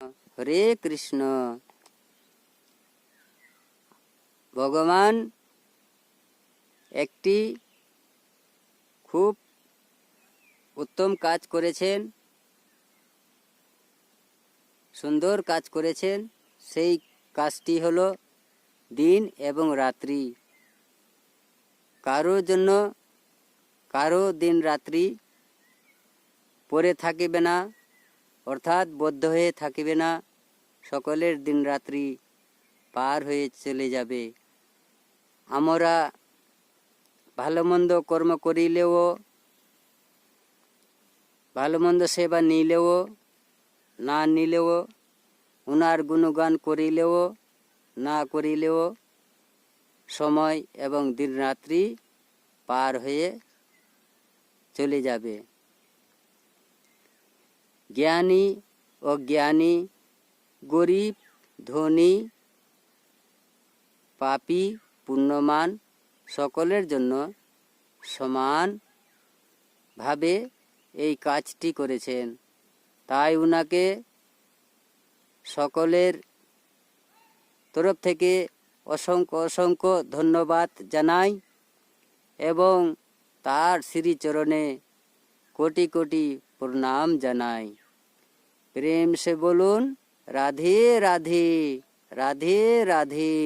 হরে কৃষ্ণ। ভগবান একটি খুব উত্তম কাজ করেছেন, সুন্দর কাজ করেছেন। সেই কাজটি হলো দিন এবং রাত্রি। কারোর জন্য কারো দিন রাত্রি পড়ে থাকিবে না, অর্থাৎ বদ্ধ হয়ে থাকিবে না। সকলের দিন রাত্রি পার হয়ে চলে যাবে। আমরা ভালো মন্দ কর্ম করিলেও, ভালো মন্দ সেবা নিলেও না নিলেও, উনার গুণগান করিলেও না করিলেও সময় এবং দিন রাত্রি পার হয়ে চলে যাবে। জ্ঞানী অজ্ঞানী, গরিব ধনী, পাপী পুণ্যমান সকলের জন্য সমানভাবে এই কাজটি করেছেন। তাই উনাকে সকলের তরফ থেকে অসংখ্য অসংখ্য ধন্যবাদ জানাই এবং তার শ্রীচরণে কোটি কোটি প্রণাম জানাই। প্রেম সে বলুন রাধে রাধে, রাধে রাধে।